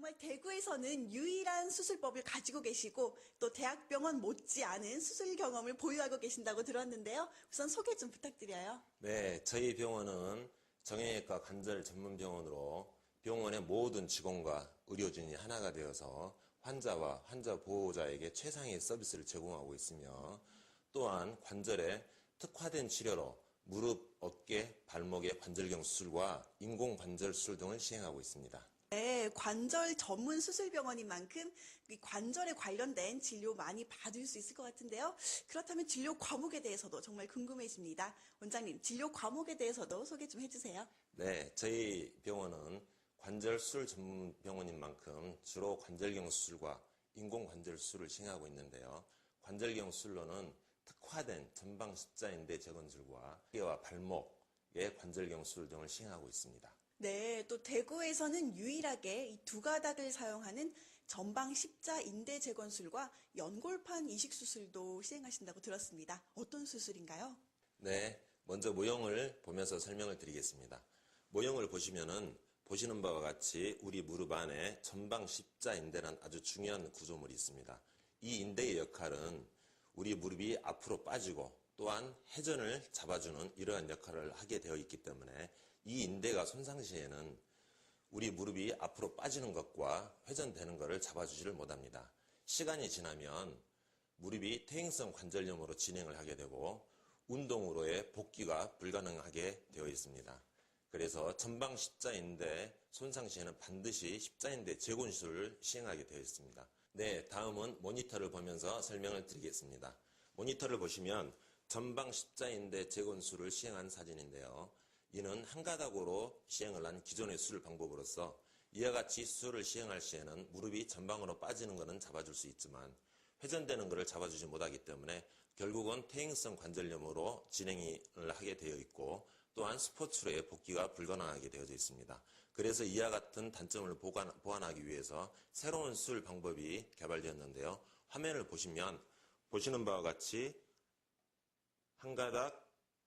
정말 대구에서는 유일한 수술법을 가지고 계시고 또 대학병원 못지않은 수술 경험을 보유하고 계신다고 들었는데요. 우선 소개 좀 부탁드려요. 네, 저희 병원은 정형외과 관절 전문 병원으로 병원의 모든 직원과 의료진이 하나가 되어서 환자와 환자 보호자에게 최상의 서비스를 제공하고 있으며 또한 관절에 특화된 치료로 무릎, 어깨, 발목의 관절경 수술과 인공관절 수술 등을 시행하고 있습니다. 네, 관절 전문 수술병원인 만큼 이 관절에 관련된 진료 많이 받을 수 있을 것 같은데요. 그렇다면 진료 과목에 대해서도 정말 궁금해집니다. 원장님, 진료 과목에 대해서도 소개 좀 해주세요. 네, 저희 병원은 관절 수술 전문 병원인 만큼 주로 관절경 수술과 인공관절 수술을 시행하고 있는데요. 관절경 수술로는 특화된 전방 십자인대 재건술과 어깨와 발목의 관절경 수술 등을 시행하고 있습니다. 네, 또 대구에서는 유일하게 이 두 가닥을 사용하는 전방 십자 인대 재건술과 연골판 이식 수술도 시행하신다고 들었습니다. 어떤 수술인가요? 네, 먼저 모형을 보면서 설명을 드리겠습니다. 모형을 보시면은 보시는 바와 같이 우리 무릎 안에 전방 십자인대라는 아주 중요한 구조물이 있습니다. 이 인대의 역할은 우리 무릎이 앞으로 빠지고 또한 회전을 잡아주는 이러한 역할을 하게 되어 있기 때문에 이 인대가 손상 시에는 우리 무릎이 앞으로 빠지는 것과 회전되는 것을 잡아주지를 못합니다. 시간이 지나면 무릎이 퇴행성 관절염으로 진행을 하게 되고 운동으로의 복귀가 불가능하게 되어 있습니다. 그래서 전방 십자인대 손상 시에는 반드시 십자인대 재건술을 시행하게 되어 있습니다. 네, 다음은 모니터를 보면서 설명을 드리겠습니다. 모니터를 보시면 전방 십자인대 재건술을 시행한 사진인데요. 이는 한 가닥으로 시행을 한 기존의 수술 방법으로서 이와 같이 수술을 시행할 시에는 무릎이 전방으로 빠지는 것은 잡아줄 수 있지만 회전되는 것을 잡아주지 못하기 때문에 결국은 퇴행성 관절염으로 진행을 하게 되어 있고 또한 스포츠로의 복귀가 불가능하게 되어져 있습니다. 그래서 이와 같은 단점을 보완하기 위해서 새로운 수술 방법이 개발되었는데요. 화면을 보시면 보시는 바와 같이 한 가닥,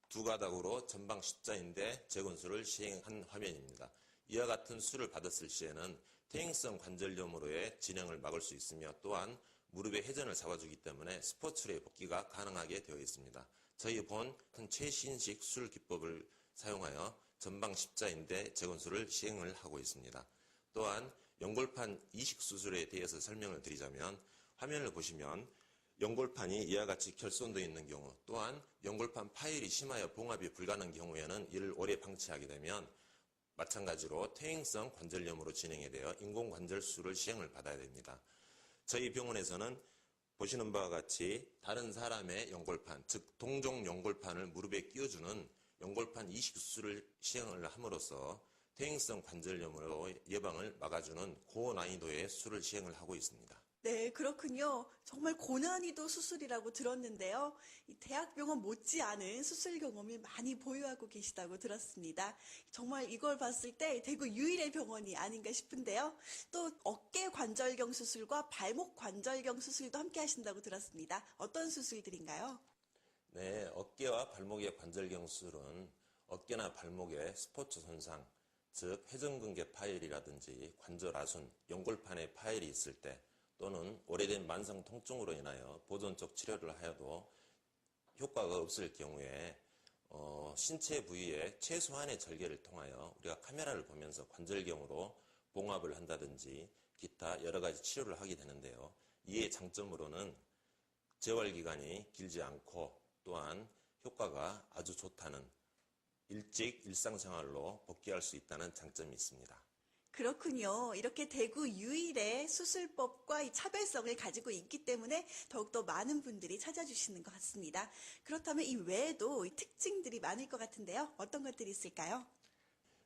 두 가닥으로 전방 십자인대 재건술을 시행한 화면입니다. 이와 같은 수술을 받았을 시에는 퇴행성 관절염으로의 진행을 막을 수 있으며 또한 무릎의 회전을 잡아주기 때문에 스포츠로의 복귀가 가능하게 되어 있습니다. 저희 본 최신식 수술 기법을 사용하여 전방 십자인대 재건술을 시행을 하고 있습니다. 또한 연골판 이식 수술에 대해서 설명을 드리자면 화면을 보시면 연골판이 이와 같이 결손되어 있는 경우 또한 연골판 파열이 심하여 봉합이 불가능한 경우에는 이를 오래 방치하게 되면 마찬가지로 퇴행성 관절염으로 진행이 되어 인공관절 수술을 시행을 받아야 됩니다. 저희 병원에서는 보시는 바와 같이 다른 사람의 연골판, 즉 동종 연골판을 무릎에 끼워주는 연골판 이식 수술을 시행을 함으로써 퇴행성 관절염으로 예방을 막아주는 고난이도의 수술을 시행을 하고 있습니다. 네, 그렇군요. 정말 고난이도 수술이라고 들었는데요. 이 대학병원 못지않은 수술 경험을 많이 보유하고 계시다고 들었습니다. 정말 이걸 봤을 때 대구 유일의 병원이 아닌가 싶은데요. 또 어깨 관절경 수술과 발목 관절경 수술도 함께 하신다고 들었습니다. 어떤 수술들인가요? 네, 어깨와 발목의 관절경 수술은 어깨나 발목의 스포츠 손상, 즉 회전근개 파열이라든지 관절 아순, 연골판에 파열이 있을 때 또는 오래된 만성 통증으로 인하여 보존적 치료를 하여도 효과가 없을 경우에 신체 부위의 최소한의 절개를 통하여 우리가 카메라를 보면서 관절경으로 봉합을 한다든지 기타 여러 가지 치료를 하게 되는데요. 이의 장점으로는 재활기간이 길지 않고 또한 효과가 아주 좋다는 일찍 일상생활로 복귀할 수 있다는 장점이 있습니다. 그렇군요. 이렇게 대구 유일의 수술법과 이 차별성을 가지고 있기 때문에 더욱더 많은 분들이 찾아주시는 것 같습니다. 그렇다면 이 외에도 이 특징들이 많을 것 같은데요. 어떤 것들이 있을까요?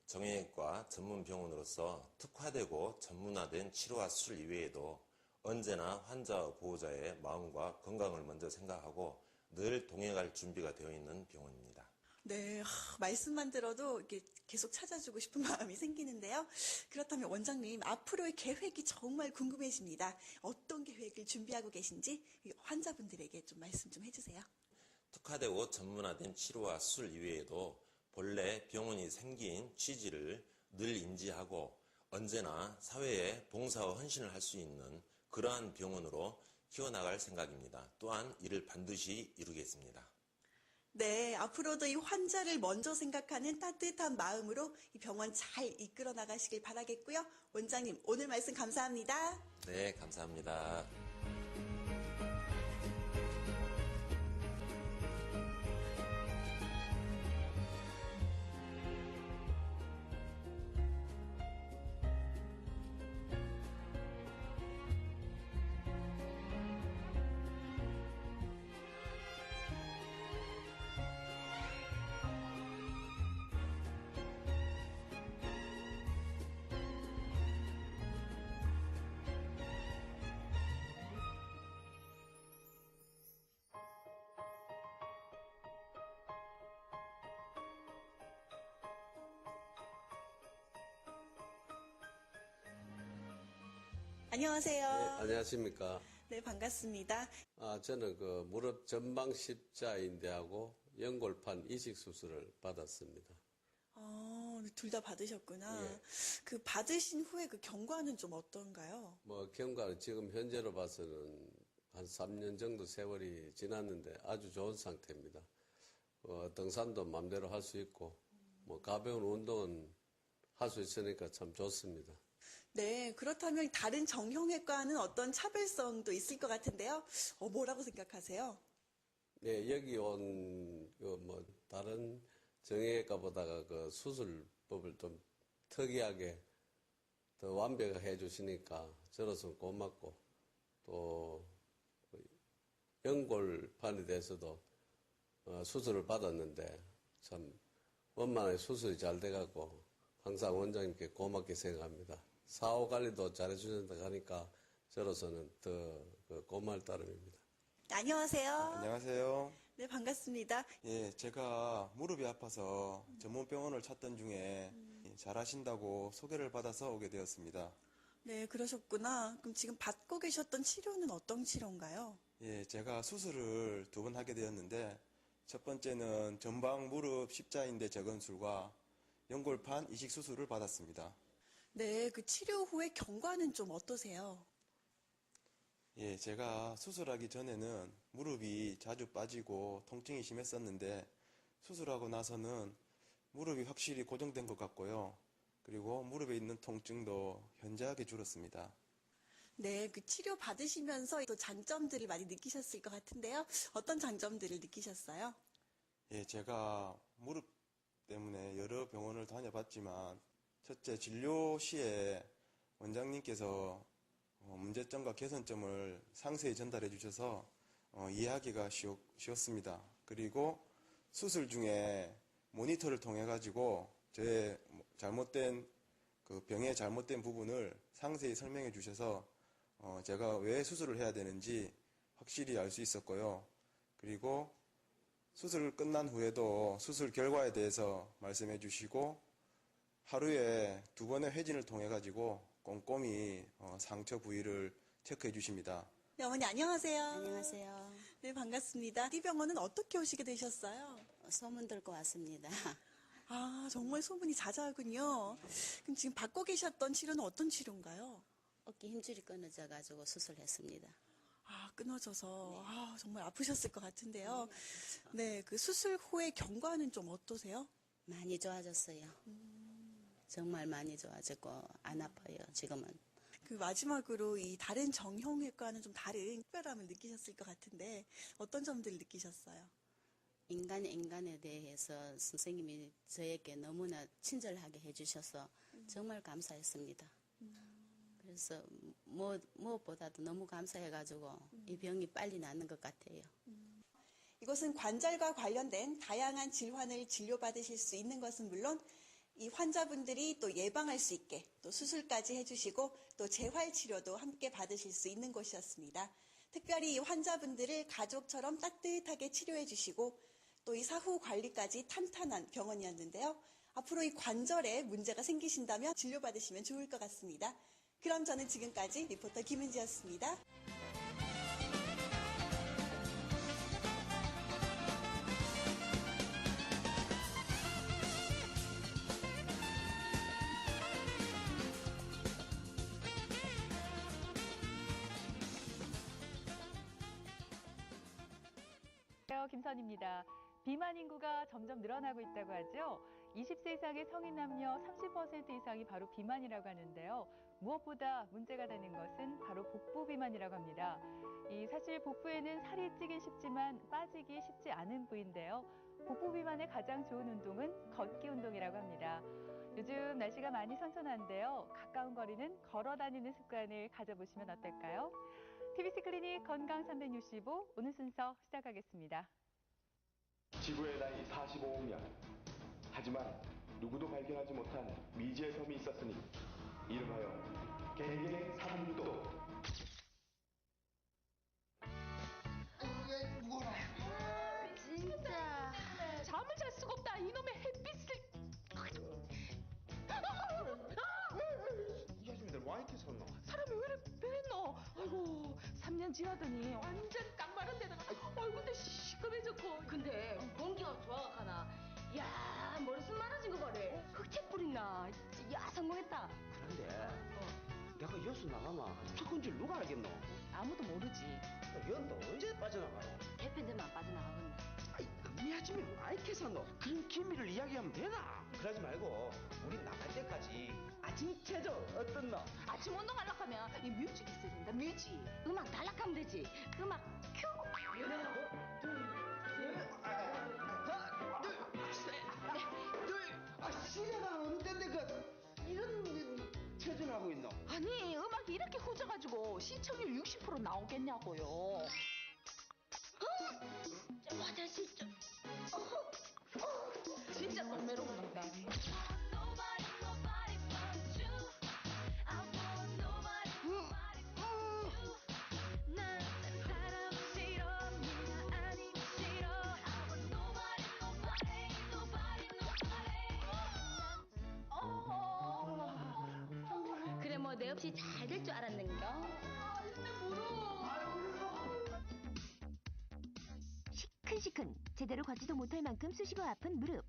정형외과 전문 병원으로서 특화되고 전문화된 치료와 수술 이외에도 언제나 환자와 보호자의 마음과 건강을 먼저 생각하고 늘 동행할 준비가 되어 있는 병원입니다. 네, 말씀만 들어도 이렇게 계속 찾아주고 싶은 마음이 생기는데요. 그렇다면 원장님, 앞으로의 계획이 정말 궁금해집니다. 어떤 계획을 준비하고 계신지 환자분들에게 좀 말씀 좀 해주세요. 특화되고 전문화된 치료와 수술 이외에도 본래 병원이 생긴 취지를 늘 인지하고 언제나 사회에 봉사와 헌신을 할 수 있는 그러한 병원으로 키워나갈 생각입니다. 또한 이를 반드시 이루겠습니다. 네, 앞으로도 이 환자를 먼저 생각하는 따뜻한 마음으로 이 병원 잘 이끌어 나가시길 바라겠고요. 원장님, 오늘 말씀 감사합니다. 네, 감사합니다. 안녕하세요. 안녕하십니까. 네, 반갑습니다. 저는 그 무릎 전방 십자인대하고 연골판 이식 수술을 받았습니다. 둘 다 받으셨구나. 예. 그 받으신 후에 그 경과는 좀 어떤가요? 경과는 지금 현재로 봐서는 한 3년 정도 세월이 지났는데 아주 좋은 상태입니다. 등산도 마음대로 할 수 있고, 가벼운 운동은 할 수 있으니까 참 좋습니다. 네, 그렇다면 다른 정형외과는 어떤 차별성도 있을 것 같은데요. 뭐라고 생각하세요? 네, 여기 온, 다른 정형외과보다가 그 수술법을 좀 특이하게 더 완벽하게 해주시니까 저로서는 고맙고, 또, 연골판에 대해서도 수술을 받았는데, 참, 원만하게 수술이 잘 돼갖고, 항상 원장님께 고맙게 생각합니다. 사후 관리도 잘해주신다 하니까, 저로서는 더 고마울 따름입니다. 안녕하세요. 안녕하세요. 네, 반갑습니다. 예, 제가 무릎이 아파서 전문 병원을 찾던 중에 잘하신다고 소개를 받아서 오게 되었습니다. 네, 그러셨구나. 그럼 지금 받고 계셨던 치료는 어떤 치료인가요? 예, 제가 수술을 2번 하게 되었는데 첫 번째는 전방 무릎 십자인대 재건술과 연골판 이식 수술을 받았습니다. 네, 그 치료 후에 경과는 좀 어떠세요? 예, 제가 수술하기 전에는 무릎이 자주 빠지고 통증이 심했었는데 수술하고 나서는 무릎이 확실히 고정된 것 같고요. 그리고 무릎에 있는 통증도 현저하게 줄었습니다. 네, 그 치료 받으시면서 또 장점들을 많이 느끼셨을 것 같은데요. 어떤 장점들을 느끼셨어요? 예, 제가 무릎 때문에 여러 병원을 다녀봤지만 첫째 진료 시에 원장님께서 문제점과 개선점을 상세히 전달해 주셔서 이해하기가 쉬웠습니다. 그리고 수술 중에 모니터를 통해 가지고 제 잘못된 그 병의 잘못된 부분을 상세히 설명해 주셔서 제가 왜 수술을 해야 되는지 확실히 알 수 있었고요. 그리고 수술 끝난 후에도 수술 결과에 대해서 말씀해 주시고 하루에 2번의 회진을 통해 가지고 꼼꼼히 상처 부위를 체크해 주십니다. 네, 어머니 안녕하세요. 안녕하세요. 네, 반갑습니다. 이 병원은 어떻게 오시게 되셨어요? 소문 듣고 왔습니다. 아, 정말 소문이 자자하군요. 그럼 지금 받고 계셨던 치료는 어떤 치료인가요? 어깨 힘줄이 끊어져가지고 수술했습니다. 아, 끊어져서 정말 아프셨을 것 같은데요. 네, 그 수술 후의 경과는 좀 어떠세요? 많이 좋아졌어요. 정말 많이 좋아졌고 안 아파요, 지금은. 그 마지막으로 이 다른 정형외과는 좀 다른 특별함을 느끼셨을 것 같은데 어떤 점들을 느끼셨어요? 인간에 대해서 선생님이 저에게 너무나 친절하게 해주셔서 정말 감사했습니다. 그래서 무엇보다도 너무 감사해가지고 이 병이 빨리 낫는 것 같아요. 이곳은 관절과 관련된 다양한 질환을 진료받으실 수 있는 것은 물론 이 환자분들이 또 예방할 수 있게 또 수술까지 해주시고 또 재활치료도 함께 받으실 수 있는 곳이었습니다. 특별히 이 환자분들을 가족처럼 따뜻하게 치료해 주시고 또 이 사후 관리까지 탄탄한 병원이었는데요. 앞으로 이 관절에 문제가 생기신다면 진료받으시면 좋을 것 같습니다. 그럼 저는 지금까지 리포터 김은지였습니다. 우선입니다. 비만 인구가 점점 늘어나고 있다고 하죠. 20세 이상의 성인 남녀 30% 이상이 바로 비만이라고 하는데요. 무엇보다 문제가 되는 것은 바로 복부 비만이라고 합니다. 사실 복부에는 살이 찌긴 쉽지만 빠지기 쉽지 않은 부위인데요. 복부 비만에 가장 좋은 운동은 걷기 운동이라고 합니다. 요즘 날씨가 많이 선선한데요. 가까운 거리는 걸어 다니는 습관을 가져보시면 어떨까요? TBC 클리닉 건강 365 오늘 순서 시작하겠습니다. 지구의 나이 45억 년. 하지만 누구도 발견하지 못한 미지의 섬이 있었으니 이름하여 개개사문도. 진짜 잠을 잘 수가 없다. 이놈의 햇빛을. 이 아줌마들 와 이렇게 섰노? 사람이 왜 이래 변했노? 아이고 3년 지나더니 완전 딱 마른 데다가 얼굴도 시커매졌고. 근데 공기가 좋아가나. 야 머리숱 많아진 거 봐래. 흑채 뿌리나. 야 성공했다. 그런데 내가 여수 나가면 축근질 누가 알겠노? 아무도 모르지. 연도 언제 빠져나가요? 개편 되면 안 빠져나가겠네. 아이 이 아줌마 와 이렇게 샀노? 그런 기미를 이야기하면 되나? 그러지 말고 우리 나갈 때까지 아침 체조 어떻노? 아침 운동하려고 하면 이 뮤직 있어야 된다. 뮤직. 음악 달락하면 되지. 음악 큐. 시간은 어느 때인데 이런 체조를 하고 있노? 아니 음악이 이렇게 후져가지고 시청률 60% 나오겠냐고요. 화장실 좀. 진짜 놀매로 온다. 그래 뭐 내 없이 잘 될 줄 알았는겨. 시큰시큰 제대로 걷지도 못할 만큼 쑤시고 아픈 무릎.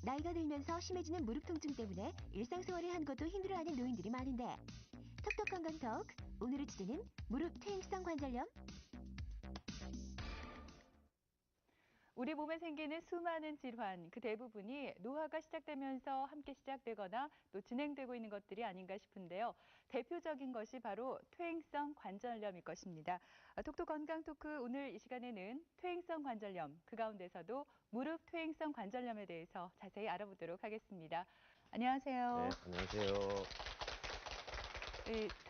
나이가 들면서 심해지는 무릎 통증 때문에 일상생활을 한 것도 힘들어하는 노인들이 많은데 톡톡 건강톡 오늘의 주제는 무릎 퇴행성 관절염. 우리 몸에 생기는 수많은 질환, 그 대부분이 노화가 시작되면서 함께 시작되거나 또 진행되고 있는 것들이 아닌가 싶은데요. 대표적인 것이 바로 퇴행성 관절염일 것입니다. 톡톡 건강 토크 오늘 이 시간에는 퇴행성 관절염, 그 가운데서도 무릎 퇴행성 관절염에 대해서 자세히 알아보도록 하겠습니다. 안녕하세요. 네, 안녕하세요.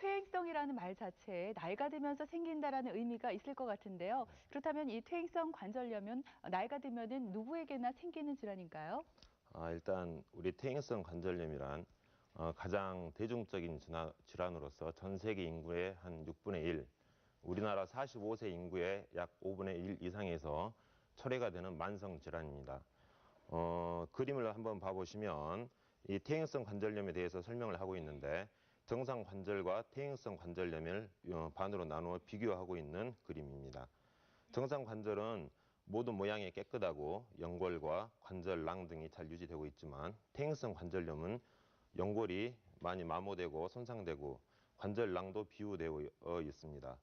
퇴행성이라는 말 자체에 나이가 들면서 생긴다라는 의미가 있을 것 같은데요. 그렇다면 이 퇴행성 관절염은 나이가 들면은 누구에게나 생기는 질환인가요? 일단 우리 퇴행성 관절염이란 가장 대중적인 질환으로서 전 세계 인구의 한 6분의 1, 우리나라 45세 인구의 약 5분의 1 이상에서 초래가 되는 만성 질환입니다. 그림을 한번 봐보시면 이 퇴행성 관절염에 대해서 설명을 하고 있는데 정상 관절과 퇴행성 관절염을 반으로 나누어 비교하고 있는 그림입니다. 정상 관절은 모든 모양이 깨끗하고 연골과 관절낭 등이 잘 유지되고 있지만 퇴행성 관절염은 연골이 많이 마모되고 손상되고 관절낭도 비우되어 있습니다.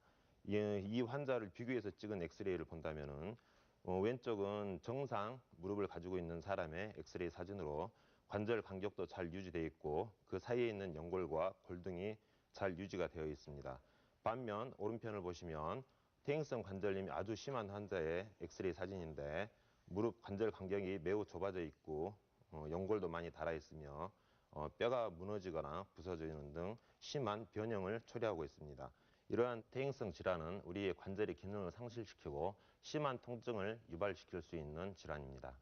이 환자를 비교해서 찍은 엑스레이를 본다면은 왼쪽은 정상 무릎을 가지고 있는 사람의 엑스레이 사진으로 관절 간격도 잘 유지되어 있고 그 사이에 있는 연골과 골등이 잘 유지가 되어 있습니다. 반면 오른편을 보시면 퇴행성 관절염이 아주 심한 환자의 엑스레이 사진인데 무릎 관절 간격이 매우 좁아져 있고 연골도 많이 닳아 있으며 뼈가 무너지거나 부서지는 등 심한 변형을 초래하고 있습니다. 이러한 퇴행성 질환은 우리의 관절의 기능을 상실시키고 심한 통증을 유발시킬 수 있는 질환입니다.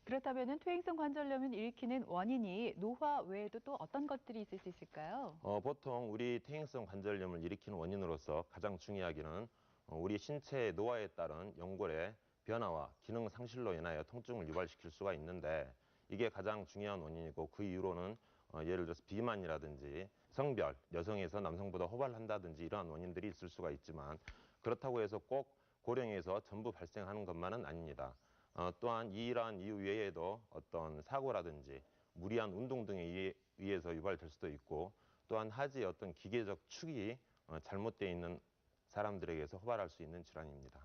그렇다면 퇴행성 관절염을 일으키는 원인이 노화 외에도 또 어떤 것들이 있을 수 있을까요? 보통 우리 퇴행성 관절염을 일으키는 원인으로서 가장 중요하기는 우리 신체의 노화에 따른 연골의 변화와 기능 상실로 인하여 통증을 유발시킬 수가 있는데 이게 가장 중요한 원인이고 그 이유로는 예를 들어서 비만이라든지 성별, 여성에서 남성보다 호발한다든지 이러한 원인들이 있을 수가 있지만 그렇다고 해서 꼭 고령에서 전부 발생하는 것만은 아닙니다. 또한 이러한 이유 외에도 어떤 사고라든지 무리한 운동 등에 의해서 유발될 수도 있고 또한 하지의 어떤 기계적 축이 잘못되어 있는 사람들에게서 호발할 수 있는 질환입니다.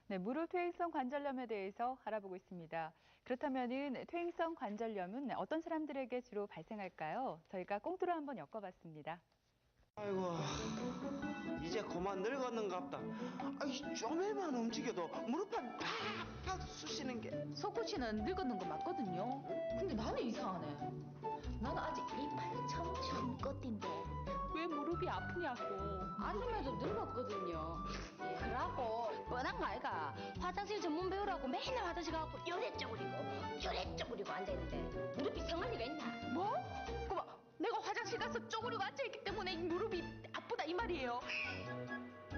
네, 무릎 퇴행성 관절염에 대해서 알아보고 있습니다. 그렇다면은 퇴행성 관절염은 어떤 사람들에게 주로 발생할까요? 저희가 꽁트로 한번 엮어봤습니다. 아이고, 이제 그만 늙었는갑다. 아이, 좀만 움직여도 무릎판 팍팍 쑤시는 게. 석구 씨는 늙었는 거 맞거든요. 근데 나는 이상하네. 나는 아직 이빨이 처음 껐딘데 왜 무릎이 아프냐고. 아줌마도 늙었거든요. 그러고 뻔한 거 아이가. 화장실 전문 배우라고 맨날 화장실 가고 요래 쪼그리고 앉아있는데 무릎이 상할 리가 있나? 뭐? 그만 내가 화장실 가서 쪼그리고 앉아있기 때문에 이 무릎이 아프다 이 말이에요.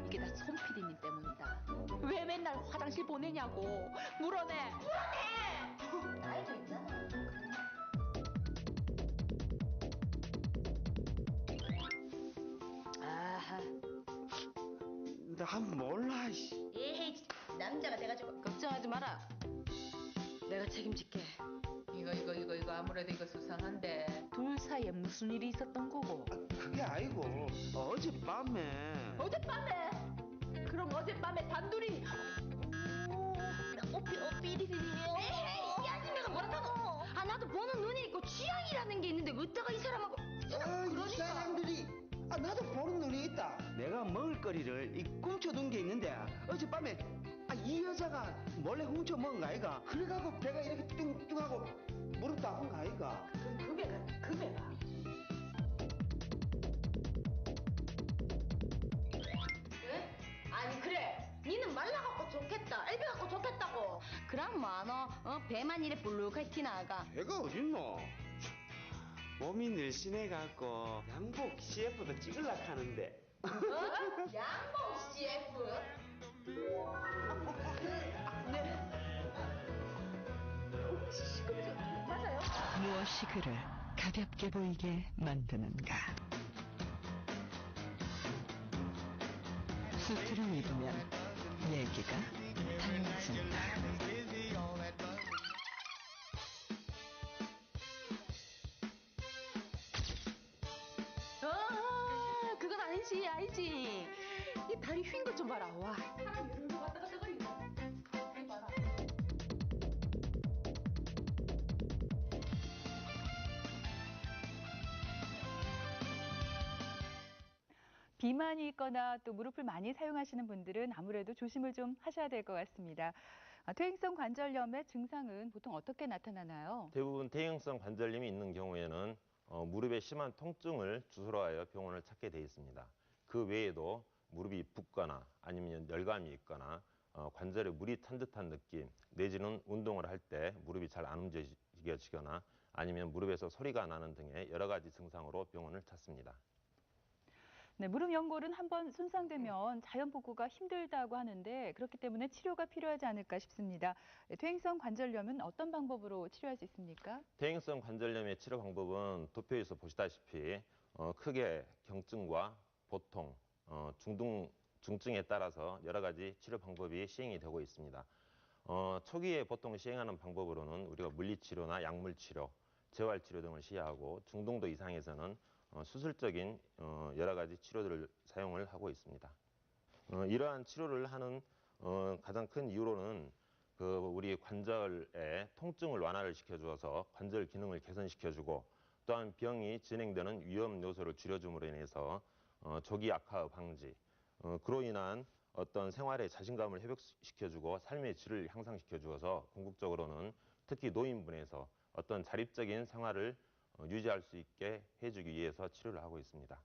이게 다 손 PD님 때문이다. 왜 맨날 화장실 보내냐고. 물어내. 나이도 있잖아. 아하. 나 몰라, 씨. 에헤이, 남자가 돼가지고 걱정하지 마라. 내가 책임질게. 이거 아무래도 이거 수상한데 둘 사이에 무슨 일이 있었던 거고? 그게 아니고, 어젯밤에. 어젯밤에? 그럼 어젯밤에 단둘이 오삐리리리. 에헤이, 이 아줌마가 뭐라고? 아, 나도 보는 눈이 있고 취향이라는 게 있는데 어디다가 이 사람하고. 이 사람들이. 나도 보는 눈이 있다. 내가 먹을 거리를 꿈쳐둔 게 있는데, 어젯밤에 이 여자가 몰래 훔쳐 먹은 거 아이가? 그래가지고 배가 이렇게 뚱뚱하고 무릎도 아픈 거 아이가? 금해가. 왜? 아니 그래. 니는 말라갖고 좋겠다. 엘베 갖고 좋겠다고. 그럼 뭐하노? 배만 이래 볼록하게 티나가. 배가 어딨노? 몸이 늘씬해갖고 양복 CF도 찍을라 하는데. 양복 CF? 네. 맞아요. 무엇이 그를 가볍게 보이게 만드는가? 수트를 입으면 얘기가 달라진다. 그건 알지. 이 다리 휜 것 좀 봐라. 와. 사람이 이렇게 왔다 갔다 거리네. 이 봐라. 비만이 있거나 또 무릎을 많이 사용하시는 분들은 아무래도 조심을 좀 하셔야 될 것 같습니다. 퇴행성 관절염의 증상은 보통 어떻게 나타나나요? 대부분 퇴행성 관절염이 있는 경우에는 무릎에 심한 통증을 주소로 하여 병원을 찾게 돼 있습니다. 그 외에도 무릎이 붓거나 아니면 열감이 있거나 관절에 물이 탄 듯한 느낌 내지는 운동을 할 때 무릎이 잘 안 움직여지거나 아니면 무릎에서 소리가 나는 등의 여러 가지 증상으로 병원을 찾습니다. 네, 무릎 연골은 한번 손상되면 자연 복구가 힘들다고 하는데 그렇기 때문에 치료가 필요하지 않을까 싶습니다. 퇴행성 관절염은 어떤 방법으로 치료할 수 있습니까? 퇴행성 관절염의 치료 방법은 도표에서 보시다시피 크게 경증과 보통, 중증에 따라서 여러 가지 치료 방법이 시행이 되고 있습니다. 초기에 보통 시행하는 방법으로는 우리가 물리치료나 약물치료, 재활치료 등을 시행하고 중등도 이상에서는 수술적인 여러 가지 치료들을 사용을 하고 있습니다. 이러한 치료를 하는 가장 큰 이유로는 우리 관절의 통증을 완화를 시켜주어서 관절 기능을 개선시켜주고 또한 병이 진행되는 위험 요소를 줄여줌으로 인해서 조기 악화 방지, 그로 인한 어떤 생활의 자신감을 회복시켜주고 삶의 질을 향상시켜주어서 궁극적으로는 특히 노인분에서 어떤 자립적인 생활을 유지할 수 있게 해주기 위해서 치료를 하고 있습니다.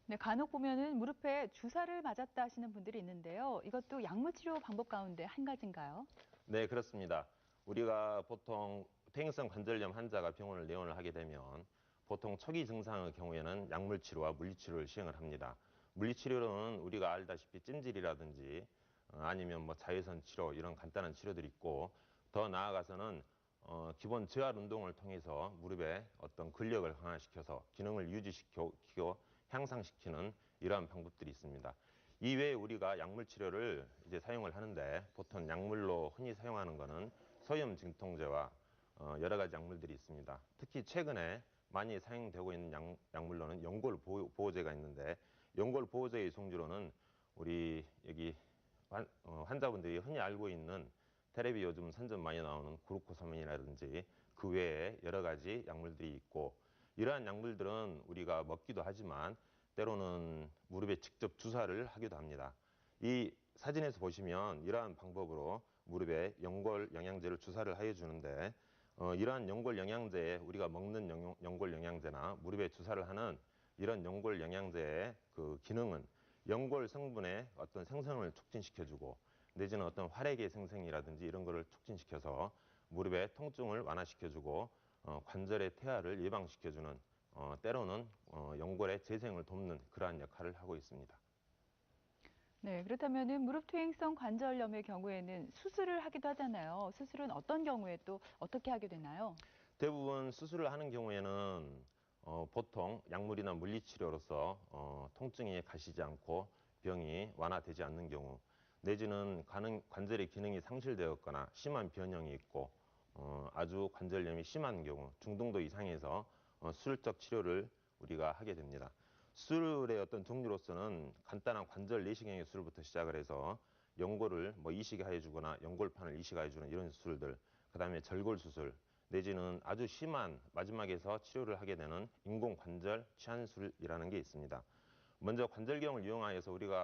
네, 간혹 보면은 무릎에 주사를 맞았다 하시는 분들이 있는데요. 이것도 약물 치료 방법 가운데 한 가지인가요? 네, 그렇습니다. 우리가 보통 퇴행성 관절염 환자가 병원을 내원을 하게 되면 보통 초기 증상의 경우에는 약물 치료와 물리 치료를 시행을 합니다. 물리 치료는 우리가 알다시피 찜질이라든지 아니면 뭐 자외선 치료 이런 간단한 치료들이 있고 더 나아가서는 기본 재활 운동을 통해서 무릎에 어떤 근력을 강화시켜서 기능을 유지시키고 향상시키는 이러한 방법들이 있습니다. 이외에 우리가 약물 치료를 이제 사용을 하는데 보통 약물로 흔히 사용하는 것은 소염 진통제와 여러 가지 약물들이 있습니다. 특히 최근에 많이 사용되고 있는 약물로는 연골 보호제가 있는데 연골 보호제의 종류로는 우리 여기 환자분들이 흔히 알고 있는 텔레비 요즘 선전 많이 나오는 그루코사민이라든지 그 외에 여러 가지 약물들이 있고, 이러한 약물들은 우리가 먹기도 하지만 때로는 무릎에 직접 주사를 하기도 합니다. 이 사진에서 보시면 이러한 방법으로 무릎에 연골 영양제를 주사를 하여 주는데, 이러한 연골 영양제에 우리가 먹는 연골 영양제나 무릎에 주사를 하는 이런 연골 영양제의 그 기능은 연골 성분의 어떤 생성을 촉진시켜주고, 내지는 어떤 활액의 생성이라든지 이런 거를 촉진시켜서 무릎의 통증을 완화시켜주고 관절의 퇴화를 예방시켜주는, 때로는 연골의 재생을 돕는 그러한 역할을 하고 있습니다. 네, 그렇다면은 무릎 퇴행성 관절염의 경우에는 수술을 하기도 하잖아요. 수술은 어떤 경우에 또 어떻게 하게 되나요? 대부분 수술을 하는 경우에는 보통 약물이나 물리치료로서 통증이 가시지 않고 병이 완화되지 않는 경우, 내지는 관절의 기능이 상실되었거나 심한 변형이 있고 아주 관절염이 심한 경우, 중등도 이상에서 수술적 치료를 우리가 하게 됩니다. 수술의 어떤 종류로서는 간단한 관절 내시경의 수술부터 시작을 해서 연골을 이식해 주거나 연골판을 이식해 주는 이런 수술들, 그다음에 절골 수술, 내지는 아주 심한 마지막에서 치료를 하게 되는 인공관절 치환술이라는 게 있습니다. 먼저 관절경을 이용하여서 우리가